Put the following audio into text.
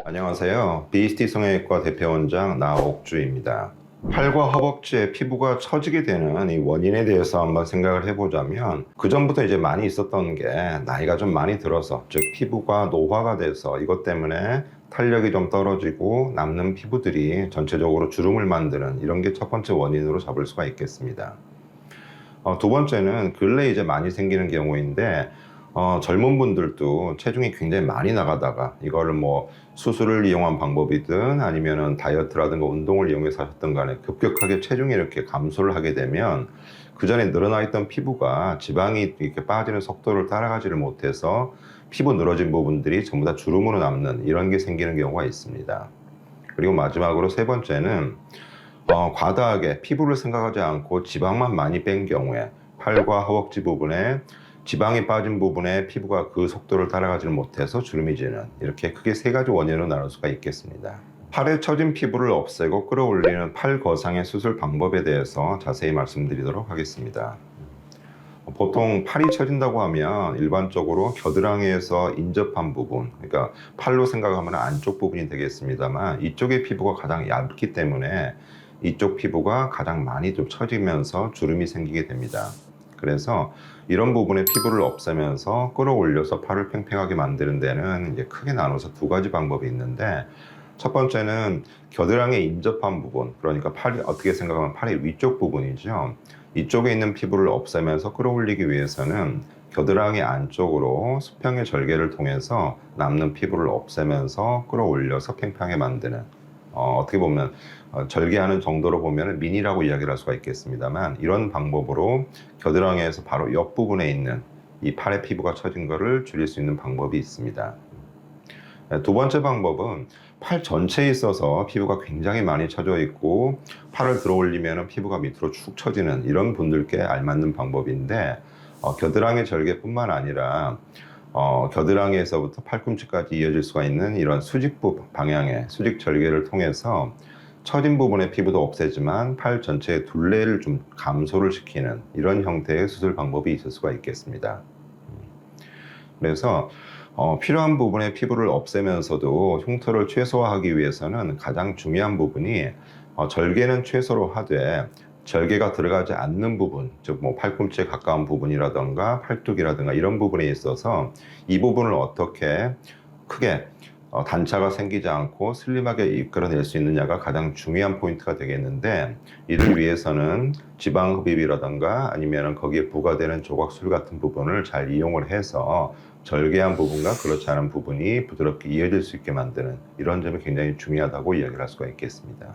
안녕하세요. BST 성형외과 대표원장 나옥주입니다. 팔과 허벅지에 피부가 처지게 되는 이 원인에 대해서 한번 생각을 해보자면, 그 전부터 이제 많이 있었던 게 나이가 좀 많이 들어서, 즉 피부가 노화가 돼서 이것 때문에 탄력이 좀 떨어지고 남는 피부들이 전체적으로 주름을 만드는 이런 게 첫 번째 원인으로 잡을 수가 있겠습니다. 두 번째는 근래 이제 많이 생기는 경우인데, 젊은 분들도 체중이 굉장히 많이 나가다가 이거를 뭐 수술을 이용한 방법이든 아니면은 다이어트라든가 운동을 이용해서 하셨던 간에 급격하게 체중이 이렇게 감소를 하게 되면, 그 전에 늘어나 있던 피부가 지방이 이렇게 빠지는 속도를 따라가지를 못해서 피부 늘어진 부분들이 전부 다 주름으로 남는 이런 게 생기는 경우가 있습니다. 그리고 마지막으로 세 번째는 과다하게 피부를 생각하지 않고 지방만 많이 뺀 경우에 팔과 허벅지 부분에 지방이 빠진 부분에 피부가 그 속도를 따라가지 못해서 주름이 지는, 이렇게 크게 세 가지 원인으로 나눌 수가 있겠습니다. 팔에 처진 피부를 없애고 끌어올리는 팔 거상의 수술 방법에 대해서 자세히 말씀드리도록 하겠습니다. 보통 팔이 처진다고 하면 일반적으로 겨드랑이에서 인접한 부분, 그러니까 팔로 생각하면 안쪽 부분이 되겠습니다만, 이쪽의 피부가 가장 얇기 때문에 이쪽 피부가 가장 많이 좀 처지면서 주름이 생기게 됩니다. 그래서 이런 부분의 피부를 없애면서 끌어올려서 팔을 팽팽하게 만드는 데는 이제 크게 나눠서 두 가지 방법이 있는데, 첫 번째는 겨드랑이에 인접한 부분, 그러니까 팔이 어떻게 생각하면 팔의 위쪽 부분이죠. 이쪽에 있는 피부를 없애면서 끌어올리기 위해서는 겨드랑이 안쪽으로 수평의 절개를 통해서 남는 피부를 없애면서 끌어올려서 팽팽하게 만드는, 어떻게 보면 절개하는 정도로 보면 미니라고 이야기를 할 수가 있겠습니다만, 이런 방법으로 겨드랑이에서 바로 옆부분에 있는 이 팔의 피부가 처진 것을 줄일 수 있는 방법이 있습니다. 두 번째 방법은 팔 전체에 있어서 피부가 굉장히 많이 처져 있고 팔을 들어 올리면 피부가 밑으로 축 처지는 이런 분들께 알맞는 방법인데, 겨드랑이 절개뿐만 아니라 겨드랑이에서부터 팔꿈치까지 이어질 수가 있는 이런 수직부 방향의 수직 절개를 통해서 처진 부분의 피부도 없애지만 팔 전체의 둘레를 좀 감소를 시키는 이런 형태의 수술 방법이 있을 수가 있겠습니다. 그래서 필요한 부분의 피부를 없애면서도 흉터를 최소화하기 위해서는 가장 중요한 부분이, 절개는 최소로 하되 절개가 들어가지 않는 부분, 즉 뭐 팔꿈치에 가까운 부분이라던가 팔뚝이라든가 이런 부분에 있어서 이 부분을 어떻게 크게 단차가 생기지 않고 슬림하게 이끌어낼 수 있느냐가 가장 중요한 포인트가 되겠는데, 이를 위해서는 지방 흡입이라던가 아니면 거기에 부과되는 조각술 같은 부분을 잘 이용을 해서 절개한 부분과 그렇지 않은 부분이 부드럽게 이어질 수 있게 만드는 이런 점이 굉장히 중요하다고 이야기를 할 수가 있겠습니다.